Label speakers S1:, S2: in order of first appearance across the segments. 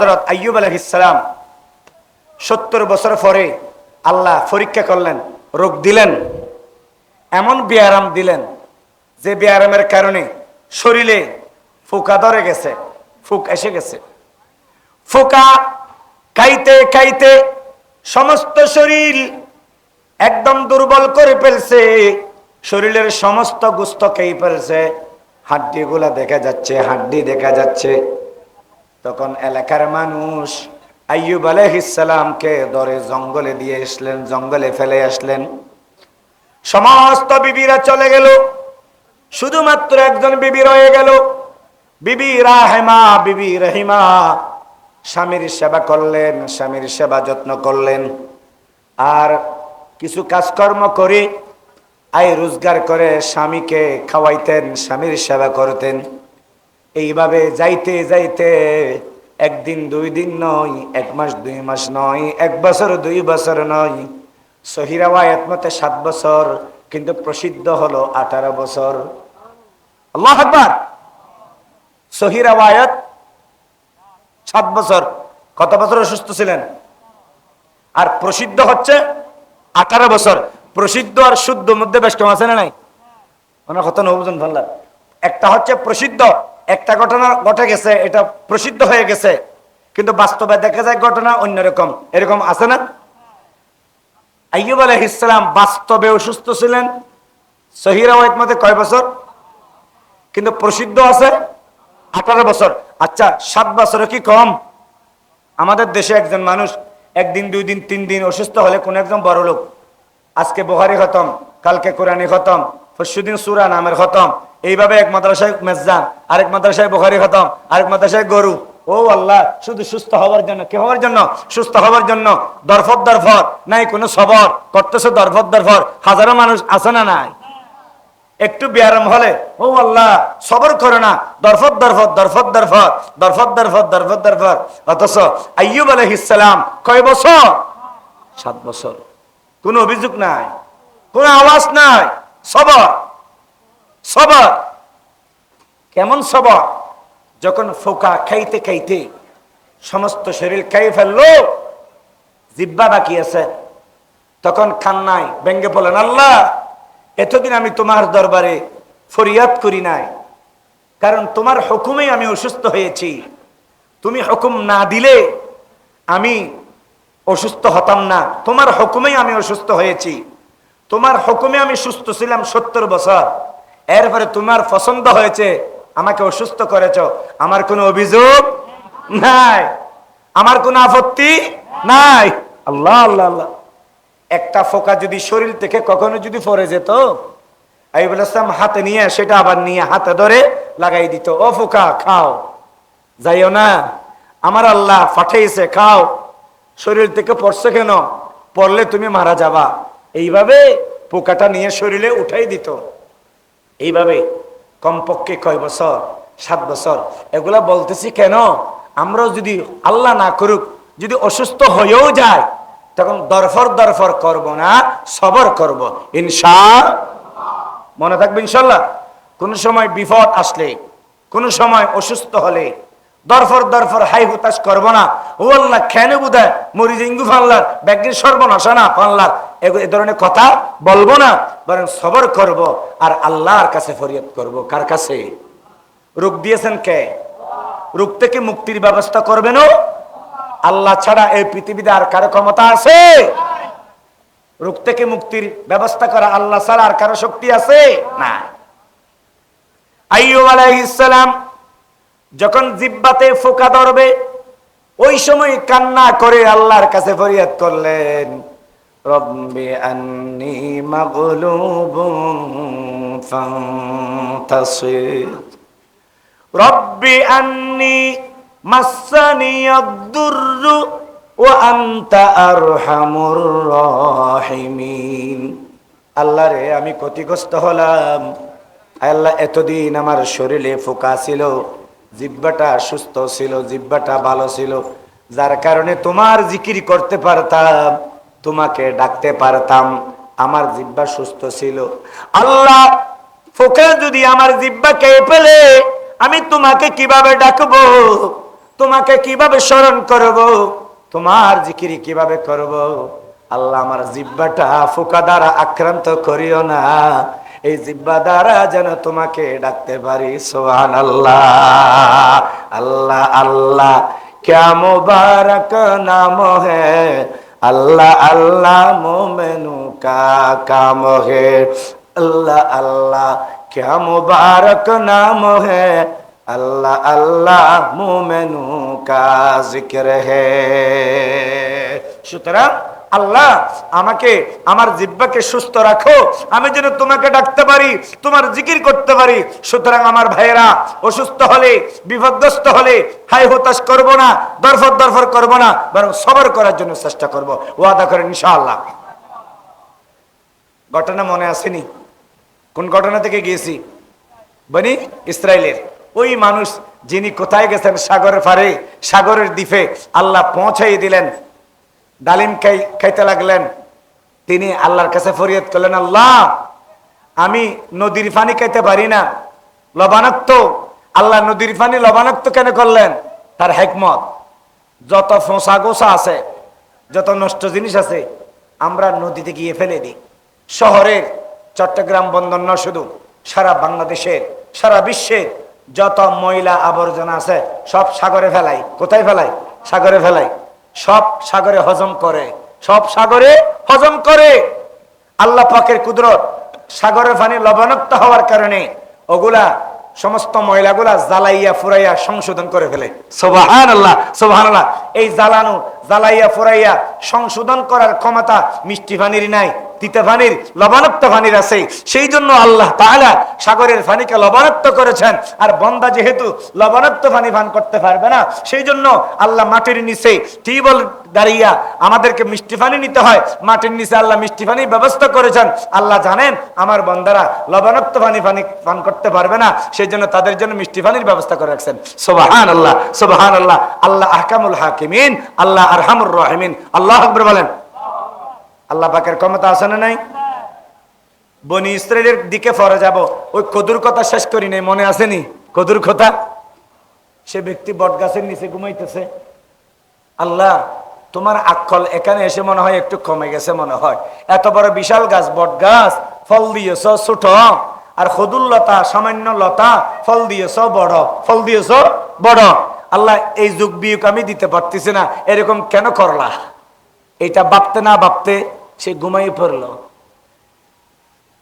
S1: হযরত আইয়ুব আলাইহিস সালাম 70 বছর পরে আল্লাহ পরীক্ষা করলেন, রোগ দিলেন, এমন ব্যায়াম দিলেন যে ব্যায়ামের কারণে শরীরে ফোকা ধরে গেছে, ফুক এসে গেছে। ফোকা খাইতে খাইতে সমস্ত শরীর একদম দুর্বল করে ফেলছে, শরীরের সমস্ত গোশত খেয়ে ফেলছে, হাড্ডিগুলা দেখা যাচ্ছে, হাড্ডি দেখা যাচ্ছে। তখন এলাকার মানুষ আইয়ুব আলাইহিস সালামকে ধরে জঙ্গলে দিয়ে আসলেন, জঙ্গলে ফেলে আসলেন। সমস্ত বিবিরা চলে গেল, শুধুমাত্র একজন বিবি রয়ে গেল, বিবি রাহেমা, বিবি রহিমা। স্বামীর সেবা করলেন, স্বামীর সেবা যত্ন করলেন, আর কিছু কাজকর্ম করে আয় রোজগার করে স্বামীকে খাওয়াইতেন, স্বামীর সেবা করতেন। এইভাবে যাইতে যাইতে একদিন 2 দিন নয়, 1 মাস 2 মাস নয়, 1 বছর 2 বছর নয়, সহিহ riwayat মতে 7 বছর, কিন্তু প্রসিদ্ধ হলো 18 বছর। আল্লাহু আকবার। সহিহ riwayat 7 বছর। কত বছর অসুস্থ ছিলেন? আর প্রসিদ্ধ হচ্ছে 18 বছর। প্রসিদ্ধ আর শুদ্ধ মধ্যে বেশ কম আছে না নাই? ওনার কথা নবজন ভাল্লা। একটা হচ্ছে প্রসিদ্ধ, একটা ঘটনা ঘটে গেছে, এটা প্রসিদ্ধ হয়ে গেছে, কিন্তু বাস্তবে দেখা যায় ঘটনা অন্যরকম। এরকম আছে না? আইয়ুব আলাইহিস সালাম বাস্তবে অসুস্থ ছিলেন, সহিহ riwayat মতে কয় বছর? কিন্তু প্রসিদ্ধ আছে 18 বছর। আচ্ছা, 7 বছর কি কম? আমাদের দেশে একজন মানুষ 1 দিন 2 দিন 3 দিন অসুস্থ হলে কোন একজন বড় লোক, আজকে বুখারী খতম, কালকে কোরআনী খতম, পরশুদিন সূরা নামের খতম, এইভাবে এক মাদ্রাসায় মেজজান, আরেক মাদ্রাসায় বুখারী খতম, আরেক মাদ্রাসায় গরু। ও আল্লাহ, শুধু সুস্থ হওয়ার জন্য। কি হওয়ার জন্য? সুস্থ হওয়ার জন্য। দরফত দরফত নাই, কোনো সবর করতেছে, দরফত দরফত। হাজারো মানুষ আছে না নাই? একটু ব্যায়াম হলে ও আল্লাহ সবর করে না, দরফত দরফত দরফত দরফত দরফত দরফত দরফত দরফত। অথচ আইয়ুব আলাইহিস সালাম কয় বছর? 7 বছর। কোনো অভিযোগ নাই, কোনো আওয়াজ নাই, সবর। সবর কেমন সবর? যখন ফোকা খাইতে খাইতে সমস্ত শরীর খাই ফেললো, জিহ্বা বাকি আছে, তখন কান্নায় ব্যঙ্গে বলেন, আল্লাহ এতদিন আমি তোমার দরবারে ফরিয়াদ করি নাই, কারণ তোমার হুকুমেই আমি অসুস্থ হয়েছি। তুমি হুকুম না দিলে আমি অসুস্থ হতাম না, তোমার হুকুমেই আমি অসুস্থ হয়েছি। তোমার হুকুমে আমি সুস্থ ছিলাম 70 বছর, এরপরে তোমার পছন্দ হয়েছে আমাকে অসুস্থ করেছো। আমার কোনো অভিযোগ নাই, আমার কোনো আপত্তি নাই। আল্লাহ আল্লাহ আল্লাহ। একটা ফোকা যদি শরীর থেকে কখনো যদি পড়ে যেত, আইয়ুব আলাইহিস সালাম হাতে নিয়ে সেটা আবার নিয়ে হাতে ধরে লাগাই দিত। ও ফোকা খাও, যাইও না, আমার আল্লাহ পাঠিয়েছে, খাও। শরীর থেকে পড়ছে কেন? পড়লে তুমি মারা যাবা। এইভাবে পোকাটা নিয়ে শরীরে উঠাই দিত। এইভাবে কমপক্ষে কয় বছর? 7 বছর। এগুলা বলতেছি কেন? আমরাও যদি আল্লাহ না করুক যদি অসুস্থ হয়েও যায়, তখন দরফর দরফর করব না, সবর করব ইনশাআল্লাহ। মনে থাকবে ইনশাআল্লাহ। কোন সময় বিপদ আসলে, কোন সময় অসুস্থ হলে দরফর দরফর হাই হুতাশ করব না। ও আল্লাহ কেন বুধায় মরি জিঙ্গু ফাল্লার ব্যাগের সর্বনাশা না ফাল্লার, এ ধরনের কথা বলবো না, বরং সবর করব আর আল্লাহর কাছে ফরিয়াদ করব। কার কাছে? রোগ দিয়েছেন কে? রোগ থেকে মুক্তির ব্যবস্থা করবেন আল্লাহ ছাড়া এই পৃথিবীতে আর কারো ক্ষমতা আছে? রোগ থেকে মুক্তির ব্যবস্থা করা আল্লাহ ছাড়া আর কারো শক্তি আছে? না। আইয়ুব আলাইহিস সালাম যখন জিহ্বাতে ফোকা ধরবে, ওই সময় কান্না করে আল্লাহর কাছে ফরিয়াদ করলেন, রব্বি আন্নী মাগলুবুন ফান্তাসির, রব্বি আন্নী মাসানিয়াদ-দুররু ওয়া আনতা আরহামুর রাহিমিন। আল্লাহ রে, আমি ক্ষতিগ্রস্ত হলাম। আল্লাহ এতদিন আমার শরীরে ফোকা ছিল, জিহ্বাটা সুস্থ ছিল, জিহ্বাটা ভালো ছিল, যার কারণে তোমার জিকির করতে পারতাম, তোমাকে ডাকতে পারতাম, আমার জিহ্বা সুস্থ ছিল। আল্লাহ ফোকা যদি আমার জিহ্বা খেয়ে ফেলে, আমি তোমাকে কিভাবে ডাকবো? তোমাকে কিভাবে স্মরণ করব, তোমার জিকির কিভাবে করব। আল্লাহ আমার জিহ্বাটা ফোকা দ্বারা আক্রান্ত করিও না, এই জিহ্বা দ্বারা যেন তোমাকে ডাকতে পারি। সুবহানাল্লাহ। আল্লাহ আল্লাহ क्या मुबारक नाम है, अल्लाह अल्लाह मोमेनों का काम है। अल्लाह अल्लाह क्या मुबारक नाम है, अल्लाह अल्लाह मोमेनों का जिक्र है। সুতরাং আল্লাহ আমাকে আমার জিহ্বাকে সুস্থ রাখো, আমি যেন তোমাকে ডাকতে পারি, তোমার জিকির করতে পারি। সুতরাং আমার ভাইয়েরা, অসুস্থ হলে, বিপদগ্রস্ত হলে হাই হতাশ করব না, দরফর দরফর করব না, বরং সবর করার জন্য চেষ্টা করব। ওয়াদা করেন ইনশাআল্লাহ। ঘটনা মনে আসেনি? কোন ঘটনা থেকে গিয়েছি? বনি ইসরায়েলের ওই মানুষ যিনি কোথায় গেছেন, সাগরের পারে, সাগরের দ্বীপে আল্লাহ পৌঁছাই দিলেন। ডালিম খাইতে লাগলেন। তিনি আল্লাহর কাছে ফরিয়াদ করলেন, আল্লাহ আমি নদীর পানি খাইতে পারি না, লবণাক্ত। আল্লাহ নদীর পানি লবণাক্ত কেন করলেন? তার হিকমত। যত ফোঁসা গোসা আছে, যত নষ্ট জিনিস আছে, আমরা নদীতে গিয়ে ফেলে দিই। শহরের চট্টগ্রাম বন্দর না, শুধু সারা বাংলাদেশের, সারা বিশ্বের যত ময়লা আবর্জনা আছে সব সাগরে ফেলাই। কোথায় ফেলাই? সাগরে ফেলাই। সব সাগরে হজম করে, সব সাগরে হজম করে। আল্লাহ পাকের কুদরত, সাগরের পানি লবণাক্ত হওয়ার কারণে ওগুলা সমস্ত ময়লাগুলা জ্বালাইয়া ফুরাইয়া সংশোধন করে ফেলে। সুবহানাল্লাহ সুবহানাল্লাহ। এই জ্বালানো, জ্বালাইয়া ফুরাইয়া সংশোধন করার ক্ষমতা মিষ্টি পানির নাই, তিতা পানির, লবণাক্ত পানির আছে। সেই জন্য আল্লাহ তাআলা সাগরের পানিকে লবণাক্ত করেছেন। আর বান্দা যেহেতু লবণাক্ত পানি পান করতে পারবে না, সেই জন্য আল্লাহ মাটির নিচে টিউবওয়েল দাঁড়িয়ে আমাদেরকে মিষ্টি পানি নিতে হয়। মাটির নিচে আল্লাহ মিষ্টি পানির ব্যবস্থা করেছেন। আল্লাহ জানেন আমার বান্দারা লবণাক্ত পানি পান করতে পারবে না, সেই জন্য তাদের জন্য মিষ্টি পানির ব্যবস্থা করে রাখছেন। সুবহানাল্লাহ সুবহানাল্লাহ। আল্লাহ আহকামুল হাকিমিন, আল্লাহ আরহামুর রাহিমিন। আল্লাহু আকবার বলেন। আল্লাহ পাকের ক্ষমতা আছে না নাই? বনি ইসরায়েলের দিকে ফরে যাব, ওই কদুর কথা শেষ করি নাই, মনে আসেনি? কদুর কথা। সে ব্যক্তি বট গাছের নিচে ঘুমাইতেছে। আল্লাহ তোমার আকল এখানে এসে মনে হয় একটু কমে গেছে মনে হয়। এত বড় বিশাল গাছ, বট গাছ, ফল দিয়েছ ছোট, আর খদুর লতা সামান্য লতা, ফল দিয়েছ বড়, ফল দিয়েছ বড়। আল্লাহ এই যুগ বিয়োগ আমি দিতে পারতেছি না, এরকম কেন করলা? এটা ভাবতে না ভাবতে সে ঘুমাই পড়ল।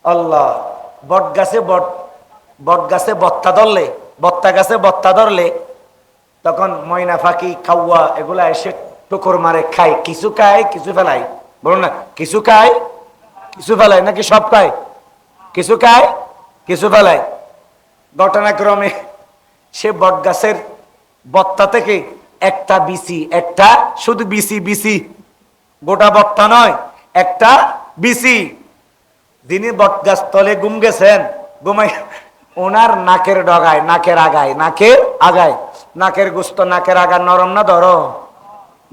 S1: আল্লাহ বট গাছে বত্তা ধরলে, বত্তা গাছে বত্তা ধরলে তখন ময়না পাখি, কাউয়া এগুলা এসে টুকুর মারে, খায়। কিছু খায়, কিছু ফেলায়। বলুন না, কিছু খায়, কিছু ফেলায়, নাকি সব খায়? কিছু খায়, কিছু ফেলায়। ঘটনাক্রমে সে বট গাছের বত্তা থেকে একটা বিচি, একটা শুধু বিচি, বিচি, গোটা বত্তা নয়, একটা বিচি। যিনি বট গাছ তলে ঘুম গেছেন, ঘুমাই ওনার নাকের ডগায়, নাকের আগায়, নাকের আগায়, নাকের গোস্ত, নাকের আগা নরম না? ধরো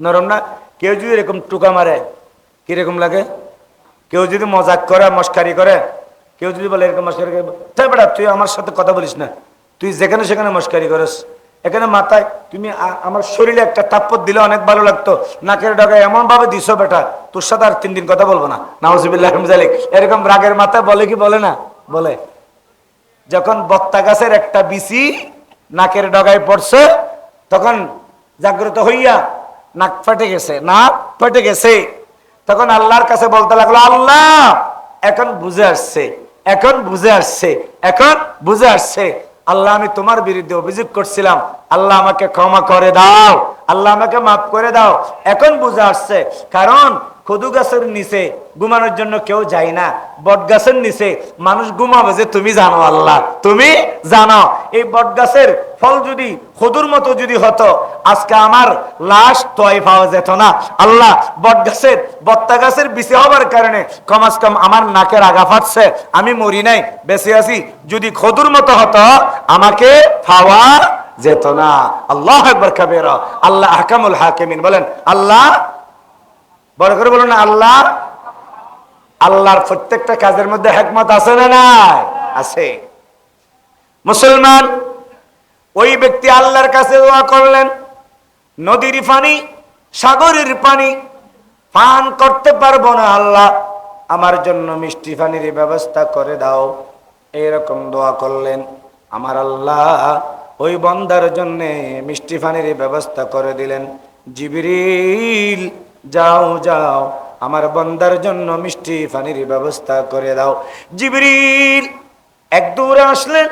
S1: নরম না? কেউ যদি এরকম টুকা মারে কিরকম লাগে? কেউ যদি মজাক করে, মস্কারি করে, কেউ যদি বলে এরকম মস্কারি করে, তাই বেটা তুই আমার সাথে কথা বলিস না, তুই যেখানে সেখানে মস্কারি করিস, এখানে মাথায় তুমি আমার শরীরে একটা তাপ্পর দিলে অনেক ভালো লাগতো, নাকের ডগায় এমন ভাবে দিছো বেটা, তোর সাথে আর 3 দিন কথা বলবো না। নাউজুবিল্লাহ মিন যালিক। এরকম রাগের মাথায় বলে কি বলে না? বলে। যখন বত্তা গাছের একটা বিচি নাকের ডগায় পড়ছে, তখন জাগ্রত হইয়া নাক ফেটে গেছে, নাক ফেটে গেছে। তখন আল্লাহর কাছে বলতে লাগলো, আল্লাহ এখন বুঝে আসছে, এখন বুঝে আসছে, এখন বুঝে আসছে। আল্লাহ আমি তোমার বিরুদ্ধে অভিযোগ করছিলাম, আল্লাহ আমাকে ক্ষমা করে দাও, আল্লাহ আমাকে মাফ করে দাও। এখন বুঝে আসছে, কারণ কদু গাছের নিচে ঘুমানোর জন্য কেউ যায় না, বট গাছের নিচে মানুষ ঘুমাবে যে তুমি জানো আল্লাহ, তুমি জানো। এই বট গাছের ফল যদি খদুর মতো যদি হতো, আজকে আমার লাশ তোয় পাওয়া যেত না। আল্লাহ বট গাছের, বত্তা গাছের বিচে হবার কারণে কমাস কম আমার নাকের আগা ফাটছে, আমি মরি নাই, বেঁচে আছি। যদি খদুর মতো হতো আমাকে পাওয়া যেত না। আল্লাহু আকবার কাবীরা। আল্লাহ আহকামুল হাকিমিন। বলেন আল্লাহ, বড় করে বলুন আল্লাহ। আল্লাহর প্রত্যেকটা কাজের মধ্যে হিকমত আছে না নাই? আছে। মুসলমান ওই ব্যক্তি আল্লাহর কাছে দোয়া করলেন, নদীর পানি, সাগরের পানি পান করতে পারবো না, আল্লাহ আমার জন্য মিষ্টি পানির ব্যবস্থা করে দাও। এরকম দোয়া করলেন। আমার আল্লাহ ওই বান্দার জন্য মিষ্টি পানির ব্যবস্থা করে দিলেন। জিবরিল যাও যাও, আমার বান্দার জন্য মিষ্টি পানির ব্যবস্থা করে দাও। জিবরিল এক দৌড়ে আসলেন,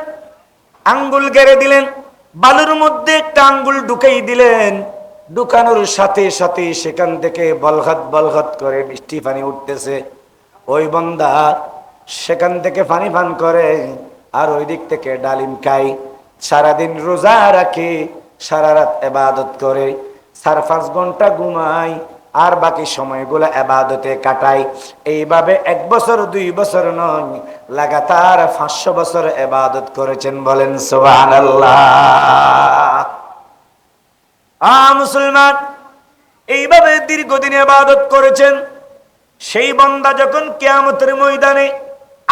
S1: আঙ্গুল গেড়ে দিলেন, বালুর মধ্যে একটা আঙ্গুল ঢুকাই দিলেন। ঢুকানোর সাথে সাথে সেখান থেকে বলঘাত বলঘাত করে মিষ্টি পানি উঠতেছে। ওই বান্দা সেখান থেকে পানি পান করে, আর ওই দিক থেকে ডালিম খায়। সারাদিন রোজা রাখে, সারা রাত ইবাদত করে, 4-5 ঘন্টা ঘুমায়, আর বাকি সময়গুলো ইবাদতে কাটায়। এইভাবে 1 বছর 2 বছর নয়, লাগাতার 500 বছর ইবাদত করেছেন। বলেন সুবহানাল্লাহ। মুসলমান, এইভাবে দীর্ঘদিন ইবাদত করেছেন। সেই বান্দা যখন কিয়ামতের ময়দানে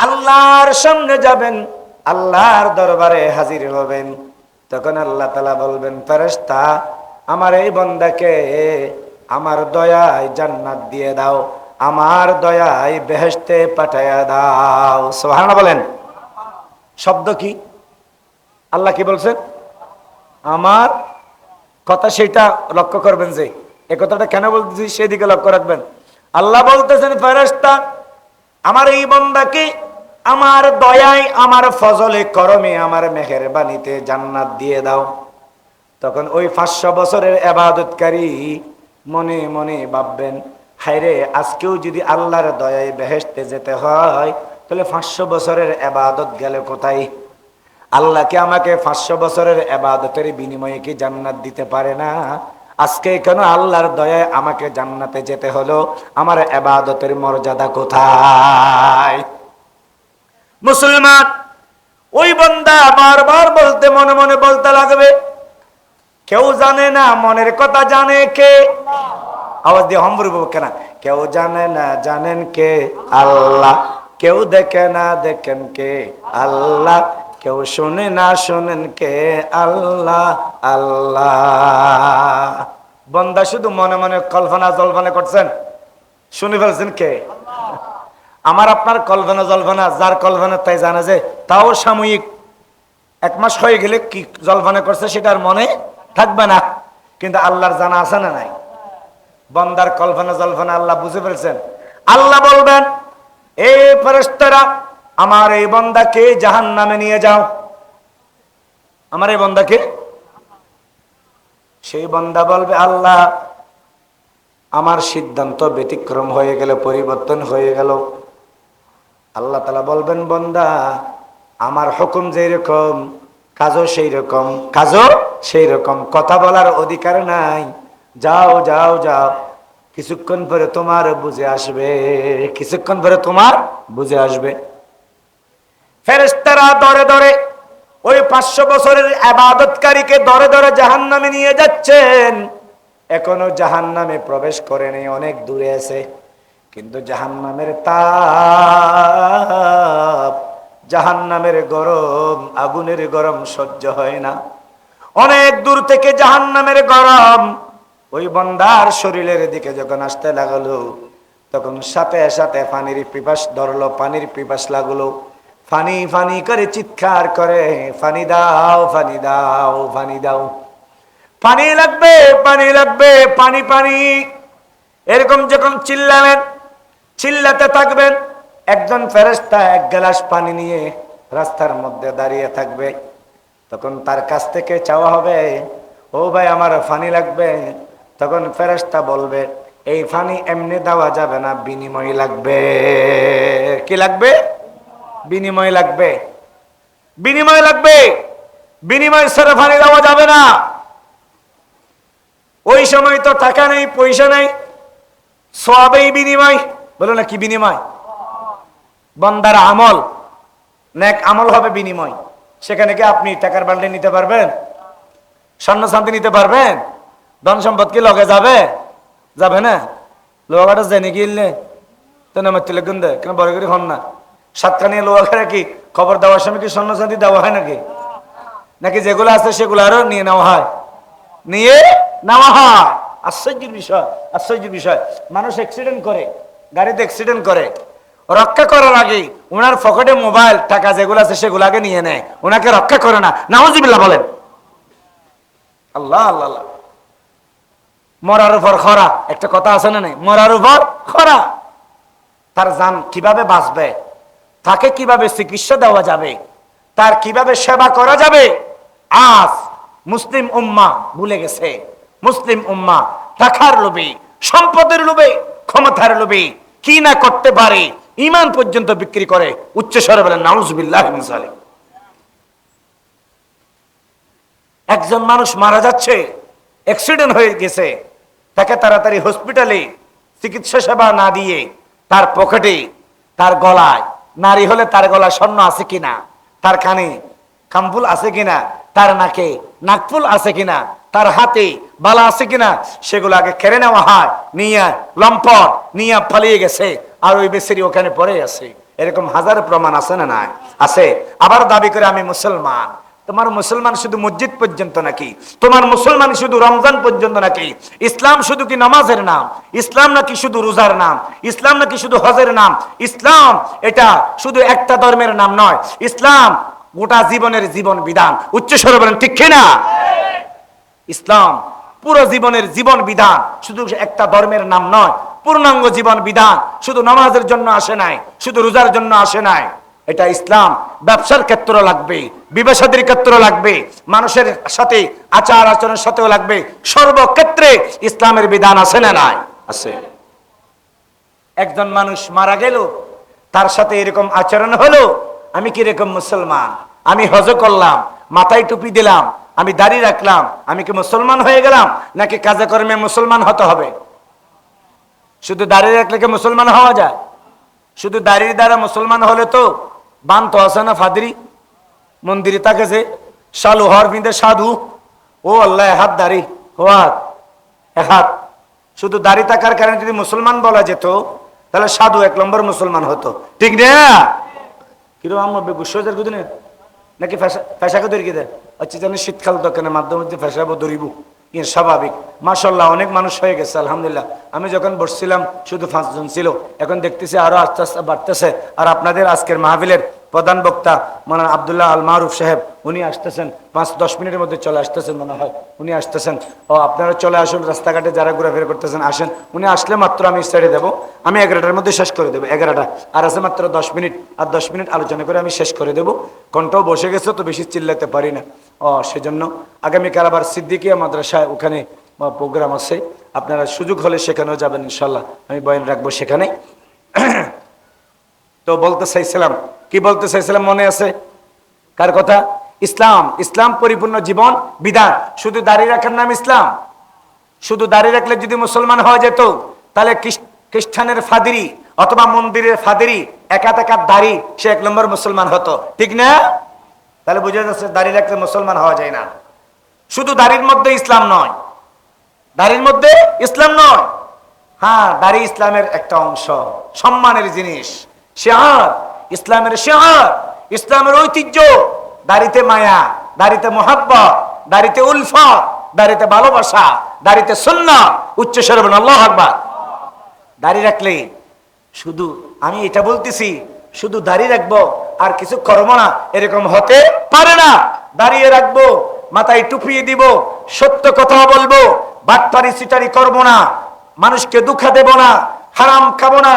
S1: আল্লাহর সামনে যাবেন, আল্লাহর দরবারে হাজির হবেন, তখন আল্লাহ তাআলা বলবেন, ফেরেশতা আমার এই বান্দাকে আমার দয়ায় জান্নাত দিয়ে দাও, আমার দয়ায় বেহেশতে পাঠায়া দাও। সুবহানাল্লাহ বলেন। শব্দ কি? আল্লাহ কি বলছেন? আমার কথা সেটা লক্ষ্য করবেন, যে এই কথাটা কেন বলতেছি সেদিকে লক্ষ্য রাখবেন। আল্লাহ বলতেছেন, ফেরেশতা আমার এই বান্দাকে আমার দয়ায়, আমার ফজলে করমে, আমার মেহেরবানিতে জান্নাত দিয়ে দাও। তখন ওই 500 বছরের ইবাদতকারী মনে মনে ভাববেন, হায়রে আজকেও যদি আল্লাহর দয়ায় বেহেশতে যেতে হয়, তাহলে 500 বছরের ইবাদত গেল কোথায়? আল্লাহকে আমাকে 500 বছরের ইবাদতের বিনিময়ে কি জান্নাত দিতে পারে না? আজকে কেন আল্লাহর দয়ায় আমাকে জান্নাতে যেতে হলো? আমার ইবাদতের মর্যাদা কোথায়? মুসলমান, ওই বান্দা বারবার বলতে, মনে মনে বলতে লাগবে, কেউ জানে না মনের কথা জানে কে? আওয়াজ দিয়ে হম বলবো কেনা? কেউ জানে না জানেন কে? আল্লাহ। কেউ দেখে না দেখেন কে? আল্লাহ। কেউ শুনে না শোনেন কে? আল্লাহ আল্লাহ। বান্দা শুধু মনে মনে কল্পনা জল্পনা করছেন, শুনে ফেলছেন কে? আমার আপনার কল্পনা জল্পনা, যার কল্পনা তাই জানে, যে তাও সাময়িক। 1 মাস হয়ে গেলে কি জল্পনা করছে সেটার মনে থাকবে না, কিন্তু আল্লাহর জানা আছে না নাই? বান্দার কল্পনা জল্পনা আল্লাহ বুঝে ফেলছেন। আল্লাহ বলবেন, এই ফেরেশতারা আমার এই বান্দাকে জাহান্নামে নিয়ে যাও। আমার এই বান্দাকে। সেই বান্দা বলবে, আল্লাহ আমার সিদ্ধান্ত ব্যতিক্রম হয়ে গেল, পরিবর্তন হয়ে গেল। আল্লাহ তাআলা বলবেন, বান্দা আমার হুকুম যেই রকম, কাজও সেই রকম, কাজও সেই রকম, কথা বলার অধিকার নাই। যাও যাও যাও, কিছুক্ষণ পরে তোমার বুঝে আসবে, কিছুক্ষণ পরে তোমার বুঝে আসবে। ফেরেশতারা দরে দরে ওই 500 বছরের ইবাদতকারীকে দরে দরে জাহান্নামে নিয়ে যাচ্ছেন। এখনো জাহান্নামে প্রবেশ করেনি, অনেক দূরে আছে, কিন্তু জাহান্নামের তাপ, জাহান্নামের গরম, আগুনের গরম সহ্য হয় না। অনেক দূর থেকে জাহান্নামের গরম ওই বান্দার শরীরের দিকে যখন আসতে লাগলো, তখন সাথে সাথে পানির পিপাস ধরলো, পানির পিপাস লাগলো। পানি পানি করে চিৎকার করে, পানি দাও পানি দাও পানি দাও, পানি লাগবে পানি লাগবে, পানি পানি। এরকম যখন চিল্লাবেন, চিল্লাতে থাকবেন, একজন ফেরেশতা 1 গ্লাস পানি নিয়ে রাস্তার মধ্যে দাঁড়িয়ে থাকবে। তখন তার কাছ থেকে চাওয়া হবে, ও ভাই আমার পানি লাগবে। তখন ফেরেশতা বলবে, এই পানি এমনি দেওয়া যাবে না, বিনিময় লাগবে। কি লাগবে? বিনিময় লাগবে, বিনিময় লাগবে। বিনিময় ছাড়া পানি দেওয়া যাবে না। ওই সময় তো টাকা নেই, পয়সা নেই, সওয়াবেই বিনিময়। বলো না কি বিনিময়? বান্দার আমল, নেক আমল হবে বিনিময়। সেখানে কি আপনি টাকার বান্ডেল নিতে পারবেন? স্বর্ণ শান্তি নিতে পারবেন? ধন সম্পদ কি লগে যাবে? যাবে না। লোহাটা জেনে গিয়ে তো নামার তুলে গুন দেয় কেন? বড় করে হন না। সাতকা নিয়ে লোহাঘাটা কি খবর দেওয়ার সময় কি স্বর্ণ শান্তি দেওয়া হয় নাকি? নাকি যেগুলো আছে সেগুলো আরো নিয়ে নেওয়া হয়, নিয়ে নেওয়া হয়। আশ্চর্যের বিষয়, আশ্চর্যের বিষয়। মানুষ অ্যাক্সিডেন্ট করে, গাড়িতে অ্যাক্সিডেন্ট করে, রক্ষা করার আগে ওনার পকেটে মোবাইল টাকা যেগুলো আছে সেগুলাকে নিয়ে নেয়, ওনাকে রক্ষা করে না। নাউজুবিল্লাহ বলেন। আল্লাহ আল্লাহ আল্লাহ। মরার উপর খরা, একটা কথা আছে না নাই? মরার উপর খরা। তার জান কিভাবে বাঁচবে, তাকে কিভাবে চিকিৎসা দেওয়া যাবে, তার কিভাবে সেবা করা যাবে, আজ মুসলিম উম্মাহ ভুলে গেছে। মুসলিম উম্মাহ টাকার লোভে, সম্পদের লোভে, ক্ষমতার লোভে কি না করতে পারে, ঈমান পর্যন্ত বিক্রি করে। উচ্চ স্বরে বলেন নাউজুবিল্লাহ মিন যালিক। একজন মানুষ মারা যাচ্ছে, অ্যাক্সিডেন্ট হয়ে গেছে, তাকে তাড়াতাড়ি হসপিটালে চিকিৎসা সেবা না দিয়ে তার পকেটে, তার গলায়, নারী হলে তার গলায় স্বর্ণ আছে কিনা, তার কানে কামফুল আছে কিনা, তার নাকে নাকফুল আছে কিনা, তার হাতে বালা আছে কিনা, সেগুলো আগে কেড়ে নেওয়া হয়, নিয়ে লম্পট নিয়ে পালিয়ে গেছে, আর ওই বেচারি ওখানে পড়ে আছে। এরকম হাজার প্রমাণ আছে না? নাই আছে। আবার দাবি করে আমি মুসলমান। তোমার মুসলমান শুধু মসজিদ পর্যন্ত নাকি? তোমার মুসলমান শুধু রমজান পর্যন্ত নাকি? ইসলাম শুধু কি নামাজের নাম? ইসলাম নাকি শুধু রোজার নাম? ইসলাম নাকি শুধু হজের নাম? ইসলাম এটা শুধু একটা ধর্মের নাম নয়, ইসলাম গোটা জীবনের জীবন বিধান। উচ্চ স্বরে বলেন ঠিক কিনা? ইসলাম পুরো জীবনের জীবন বিধান, শুধু একটা ধর্মের নাম নয়, পূর্ণাঙ্গ জীবন বিধান। শুধু নামাজের জন্য আসে নাই, শুধু রোজার জন্য আসে নাই। এটা ইসলাম ব্যবসার ক্ষেত্রে লাগবে, বিবাহের ক্ষেত্রে লাগবে, মানুষের সাথে আচার আচরণের সাথেও লাগবে। সর্বক্ষেত্রে ইসলামের বিধান আছে না নাই? আছে। একজন মানুষ মারা গেল, তার সাথে এরকম আচরণ হলো, আমি কিরকম মুসলমান? আমি হজ করলাম, মাথায় টুপি দিলাম, আমি দাড়ি রাখলাম, আমি কি মুসলমান হয়ে গেলাম? নাকি কাজে কর্মে মুসলমান হতে হবে? শুধু দাড়ি রাখলে কি মুসলমান হওয়া যায়? শুধু দাড়ির দ্বারা মুসলমান হলে তো বান তো আছে না, ফাদরি মন্দিরে থাকে যে শালু হর বিন্দে সাধু, ও আল্লাহ হাত দাড়ি, ও হাত এক হাত। শুধু দাড়ি থাকার কারণে যদি মুসলমান বলা যেত, তাহলে সাধু এক নম্বর মুসলমান হতো, ঠিক না? কিরকম আমার বেগুসের কুদিনে নাকি ফেসাকে ধরিয়ে দেয়। আচ্ছা জানি শীতকাল দোকানের মাধ্যমে ফেসাবো ধরিব, ইয়ে স্বাভাবিক। মাশাল্লাহ অনেক মানুষ হয়ে গেছে আলহামদুলিল্লাহ। আমি যখন বসছিলাম শুধু 5 জন ছিল, এখন দেখতেছি আরো আস্তে আস্তে বাড়তেছে। আর আপনাদের আজকের মাহফিলের প্রধান বক্তা মাওলানা আব্দুল্লাহ আল মারুফ সাহেব, উনি আসতেছেন 5-10 মিনিটের মধ্যে চলে আসতেছেন মনে হয়, উনি আসতেছেন। ও আপনারা চলে আসুন, রাস্তাঘাটে যারা ঘোরাফেরা করতেছেন আসেন। উনি আসলে মাত্র আমি ছেড়ে দেবো, আমি 11টার মধ্যে শেষ করে দেবো। 11টা আর আছে মাত্র 10 মিনিট, আর 10 মিনিট আলোচনা করে আমি শেষ করে দেবো। কণ্ঠও বসে গেছে তো বেশি চিল্লাতে পারি না। সেজন্য আগামীকাল আবার সিদ্দিকিয়া মাদ্রাসায় ওখানে প্রোগ্রাম আছে, আপনারা সুযোগ হলে সেখানেও যাবেন ইনশাল্লাহ, আমি বয়ান রাখবো সেখানে। তো বলতে চাইছিলাম, কি বলতে চাইছিলাম মনে আছে? কার কথা? ইসলাম। ইসলাম পরিপূর্ণ জীবন বিধান। শুধু দাড়ি রাখার নাম ইসলাম? শুধু দাড়ি রাখলে যদি মুসলমান হওয়া যেত, তাহলে খ্রিস্টানের ফাদিরি অথবা মন্দিরের ফাদিরি একা দাড়ি, সে 1 নম্বর মুসলমান হতো, ঠিক না? তাহলে বুঝা যাচ্ছে দাড়ি রাখলে মুসলমান হওয়া যায় না। শুধু দাড়ির মধ্যে ইসলাম নয়, দাড়ির মধ্যে ইসলাম নয়। হ্যাঁ, দাড়ি ইসলামের একটা অংশ, সম্মানের জিনিস, শিআর, ইসলামের শিআর, ইসলামের ঐতিহ্য। দাড়িতে মায়া, দাড়িতে মোহাব্বত, দাড়িতে উলফত, দাড়িতে ভালোবাসা, দাড়িতে সুন্নাহ। উচ্চ স্বরে বলুন আল্লাহু আকবার। দাড়ি রাখলে শুধু, আমি এটা বলতেছি শুধু দাড়ি রাখবো আর কিছু করবো না, এরকম হতে পারে না। দাঁড়িয়ে রাখবো, মাথায় টুপিয়ে দিব, সত্য কথা বলবো, বাটপারি সিটারি করবো না, মানুষকে দুঃখ দেব না, হারাম খাবো না,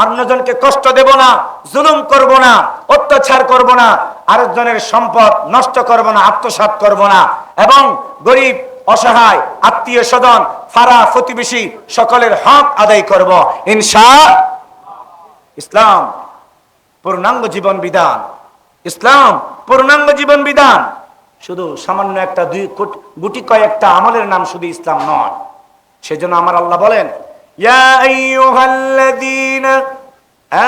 S1: অন্যজনকে কষ্ট দেব না, জুলুম করব না, অত্যাচার করব না, আরেকজনের সম্পদ নষ্ট করব না, আত্মসাৎ করব না, এবং গরিব অসহায় আত্মীয় স্বজন ফারা প্রতিবেশী সকলের হক আদায় করব ইনশাআল্লাহ। ইসলাম পূর্ণাঙ্গ জীবন বিধান, ইসলাম পূর্ণাঙ্গ জীবন বিধান। শুধু সামান্য একটা গুটি কয়েকটা আমলের নাম শুধু ইসলাম নয়। সেজন্য আমার আল্লাহ বলেন, ইয়া আইয়ুহাল্লাযীনা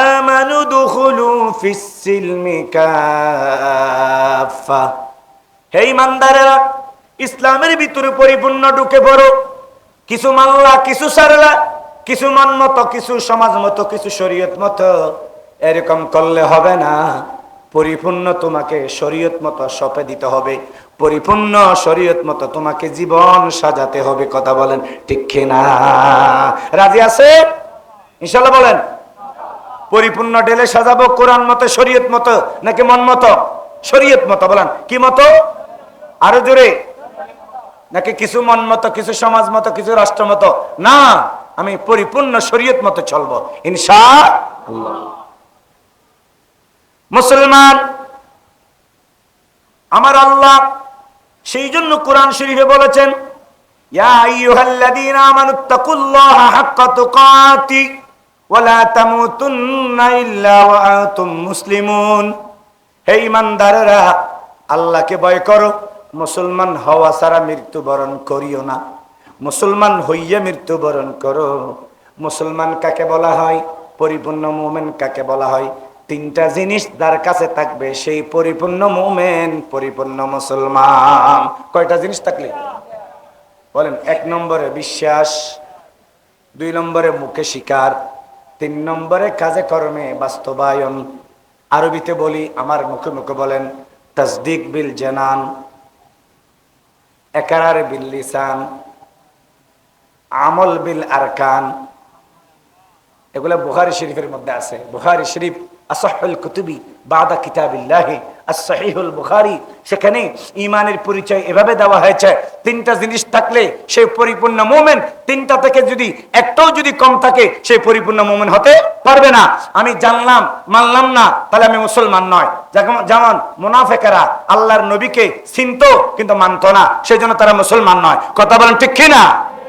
S1: আমানু দুখুলু ফিস-সিলমি কাফা। হে ঈমানদারেরা, ইসলামের ভিতরে পরিপূর্ণ ঢুকে পড়ো। কিছু মানলা, কিছু ছাড়লা, কিছু মন মতো, কিছু সমাজ মতো, কিছু শরীয়ত মতো, এরকম করলে হবে না। পরিপূর্ণ তোমাকে শরীয়ত মতো সঁপে দিতে হবে। পরিপূর্ণ শরীয়ত মতো তোমাকে জীবন সাজাতে হবে। কথা বলেন ঠিক কিনা? রাজি আছে ইনশাআল্লাহ? বলেন পরিপূর্ণ ঢেলে সাজাবো কোরআন মতো, শরীয়ত মতো, নাকি মন মতো? শরীয়ত মতো। বলেন কি মতো? আরো জোরে। নাকি কিছু মন মতো, কিছু সমাজ মতো, কিছু রাষ্ট্র মতো? না, আমি পরিপূর্ণ শরীয়ত মতো চলবো ইনশাআল্লাহ। মুসলমান আমার আল্লাহ সেই জন্য কোরআন শরীফে বলেছেন, ইয়া আইয়ুহাল্লাযীনা আমানুত্তাকুল্লাহা হাক্কা তুকাতি ওয়া লা তামুতুন্না ইল্লা ওয়া আনতুম মুসলিমুন। হে ঈমানদারেরা, আল্লাহকে ভয় করো, মুসলমান হওয়া ছাড়া মৃত্যুবরণ করিও না। মুসলমান হইয়া মৃত্যুবরণ করো। মুসলমান কাকে বলা হয়? পরিপূর্ণ মুমিন কাকে বলা হয়? তিনটা জিনিস যার কাছে থাকবে সেই পরিপূর্ণ মুমিন, পরিপূর্ণ মুসলমান। কয়টা জিনিস থাকলে? বলেন। 1 নম্বরে বিশ্বাস, 2 নম্বরে মুখে স্বীকার, 3 নম্বরে কাজে কর্মে বাস্তবায়ন। আরবিতে বলি, আমার মুখে মুখে বলেন তাসদিক বিল জানান, ইকরার বিল লিসান, আমল বিল আরকান। এগুলা বুখারী শরীফের মধ্যে আছে। বুখারী শরীফ আসহুল কুতুবি বাদা কিতাবিল্লাহি as-সহিহুল বুখারী। সেখানে ঈমানের পরিচয় এভাবে দেওয়া হয়েছে, তিনটা জিনিস থাকলে সে পরিপূর্ণ মুমিন। তিনটা থেকে যদি একটাও যদি কম থাকে, সে পরিপূর্ণ মুমিন হতে পারবে না। আমি জানলাম মানলাম না, তাহলে আমি মুসলমান নয়। যেমন মুনাফিকরা আল্লাহর নবীকে চিনতো কিন্তু মানতো না, সেজন্য তারা মুসলমান নয়। কথা বলেন ঠিক কি না?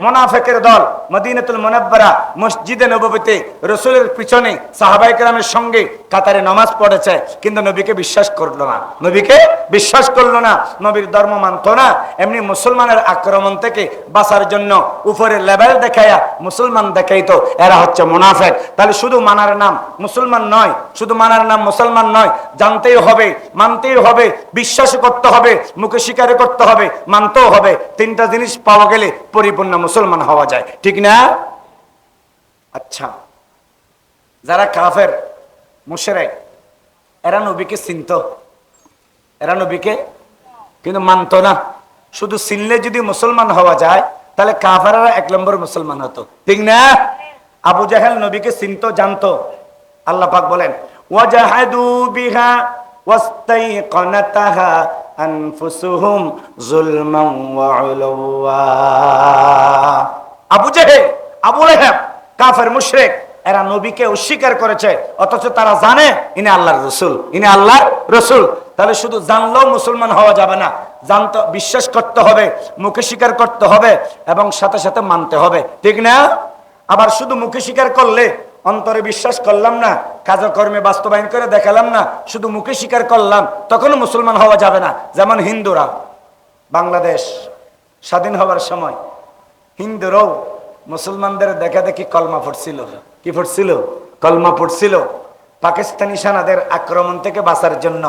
S1: মুনাফিকের দল মদিনাতুল মুনাব্বারা মসজিদে নববীতে রাসূলের পিছনে সাহাবায়ে কেরামের সঙ্গে কাতারে নামাজ পড়েছে, কিন্তু নবীকে বিশ্বাস করলো না। নবীকে বিশ্বাস করলো না, নবীর ধর্ম মানতো না। এমনি মুসলমানের আক্রমণ থেকে বাঁচার জন্য উপরে লেভেল দেখায়া মুসলমান দেখাইতো, এরা হচ্ছে মুনাফিক। তাহলে শুধু মানার নাম মুসলমান নয়, শুধু মানার নাম মুসলমান নয়, জানতেই হবে, মানতেই হবে, বিশ্বাস করতে হবে, মুখে স্বীকার করতে হবে, মানতেও হবে। তিনটা জিনিস পাওয়া গেলে পরিপূর্ণ মুসলমান হওয়া যায়, ঠিক না? আচ্ছা, যারা কাফের মুশরিক, এরা নবীকে চিনতো, এরা নবীকে কিন্তু মানতো না। শুধু চিনলে যদি মুসলমান হওয়া যায়, তাহলে কাফেররা 1 নম্বর মুসলমান হতো, ঠিক না? আবু জাহেল নবীকে চিনতো, জানতো। আল্লাহ পাক বলেন ওয়াজাহাদু বিহা ওয়াস্তাইকানাতাহা আনফুসুহুম যুলমান ওয়া উলুওয়া। আবু জাহেল, আবু লাহাব, কাফের মুশরিক, এরা নবীকে অস্বীকার করেছে, অথচ তারা জানে ইনি আল্লাহর রাসূল, ইনি আল্লাহর রাসূল। তাহলে শুধু জানলেও মুসলমান হওয়া যাবে না, জানতে, বিশ্বাস করতে হবে, মুখে স্বীকার করতে হবে এবং সাথে সাথে মানতে হবে, ঠিক না? আবার শুধু মুখে স্বীকার করলে, অন্তরে বিশ্বাস করলাম না, কাজকর্মে বাস্তবায়ন করে দেখালাম না, শুধু মুখে স্বীকার করলাম, তখনও মুসলমান হওয়া যাবে না। যেমন হিন্দুরা, বাংলাদেশ স্বাধীন হওয়ার সময় হিন্দুরাও মুসলমানদের দেখা দেখি কলমা পড়ছিল। কি পড়ছিল? কলমা পড়ছিল। পাকিস্তানি সেনাদের আক্রমণ থেকে বাঁচার জন্য,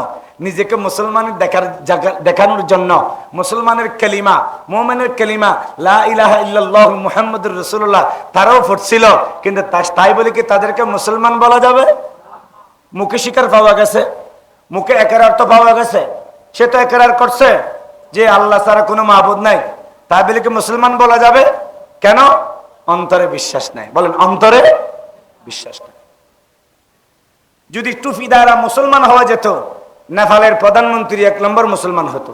S1: নিজেকে মুসলমান দেখানোর জন্য মুসলমানের কালিমা, মুমিনের কালিমা লা ইলাহা ইল্লাল্লাহু মুহাম্মাদুর রাসূলুল্লাহ তারাও পড়ছিল। কিন্তু তাই বলে কি তাদেরকে মুসলমান বলা যাবে? মুখে স্বীকার পাওয়া গেছে, মুখে ইকরার তো পাওয়া গেছে, সে তো ইকরার করছে যে আল্লাহ ছাড়া কোনো মাবুদ নাই, তাই বলে কি মুসলমান বলা যাবে? কেন? অন্তরে বিশ্বাস নাই। বলেন, অন্তরে বিশ্বাস নাই। যদি টুপি দ্বারা মুসলমান হওয়া যেত, নেপালের প্রধানমন্ত্রী 1 নম্বর মুসলমান হতো।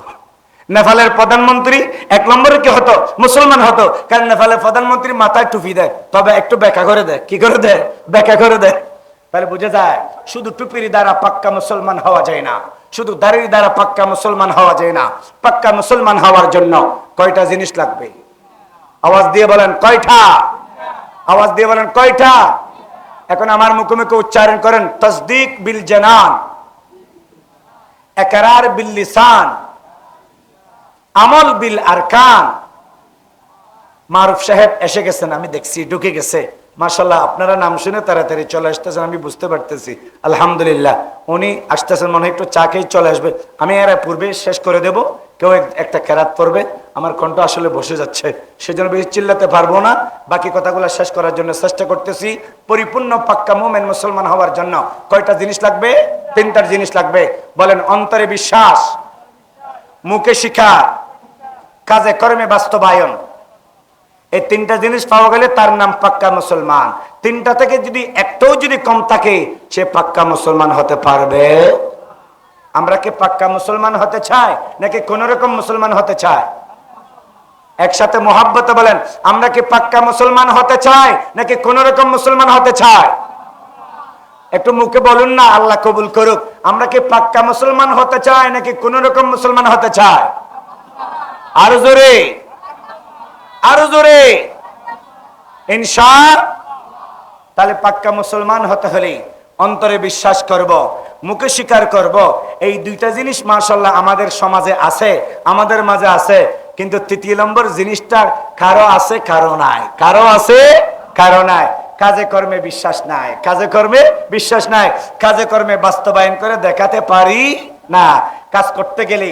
S1: নেপালের প্রধানমন্ত্রী 1 নম্বরে কি হতো? মুসলমান হতো। কারণ নেপালের প্রধানমন্ত্রী মাথায় টুপি দেয়, তবে একটু ব্যাখ্যা করে দেয়। কি করে দেয়? ব্যাখ্যা করে দেয়। তাহলে বুঝে যায় শুধু টুপির দ্বারা পাক্কা মুসলমান হওয়া যায় না, শুধু দাড়ির দ্বারা পাক্কা মুসলমান হওয়া যায় না। পাক্কা মুসলমান হওয়ার জন্য কয়টা জিনিস লাগবে? আওয়াজ দিয়ে বলেন কয়টা? আওয়াজ দিয়ে বলেন কয়টা? এখন আমার মুখে মুখে উচ্চারণ করেন। তাসদিক বিল জানান, ইকরার বিল লিসান, আমল বিল আরকান। মারুফ সাহেব এসে গেছেন, আমি দেখছি ঢুকে গেছে। মাশাআল্লাহ, আপনারা নাম শুনে তাড়াতাড়ি চলে আসতেছেন, আমি বুঝতে পারতেছি। আলহামদুলিল্লাহ, উনি আসতেছেন, মনে হয় একটু চা খেয়ে চলে আসবে। আমি এর পূর্বে শেষ করে দেব, কেউ একটা কেরাত পড়বে। আমার কণ্ঠ আসলে বসে যাচ্ছে, সেজন্য বেশি চিল্লাতে পারবো না। বাকি কথাগুলো শেষ করার জন্য চেষ্টা করতেছি। পরিপূর্ণ পাক্কা মুমিন মুসলমান হওয়ার জন্য কয়টা জিনিস লাগবে? 3টা জিনিস লাগবে। বলেন, অন্তরে বিশ্বাস, মুখে শিখা, কাজে কর্মে বাস্তবায়ন, এই তিনটা জিনিস পাওয়া গেলে তার নাম পাক্কা মুসলমান। তিনটা থেকে যদি একটাও যদি কম থাকে, সে পাক্কা মুসলমান হতে পারবে। আমরা কি পাক্কা মুসলমান হতে চাই নাকি কোন রকম মুসলমান হতে চাই? একসাথে মোহাব্বতে বলেন, আমরা কি পাক্কা মুসলমান হতে চাই নাকি কোন রকম মুসলমান হতে চাই? একটু মুখে বলুন না, আল্লাহ কবুল করুক। আমরা কি পাক্কা মুসলমান হতে চাই নাকি কোন রকম মুসলমান হতে চাই? আরো জোরে, আরো জোরে ইনশাআল্লাহ। তাহলে পাক্কা মুসলমান হতে হলে অন্তরে বিশ্বাস করব, মুখে স্বীকার করব। এই দুইটা জিনিস মাশাআল্লাহ আমাদের সমাজে আছে, আমাদের মাঝে আছে। কিন্তু তৃতীয় নম্বর জিনিসটা কারো আছে কারো নাই, কারো আছে কারো নাই। কাজে কর্মে বিশ্বাস নাই, কাজে কর্মে বিশ্বাস নাই, কাজে কর্মে বাস্তবায়ন করে দেখাতে পারি না। কাজ করতে গেলে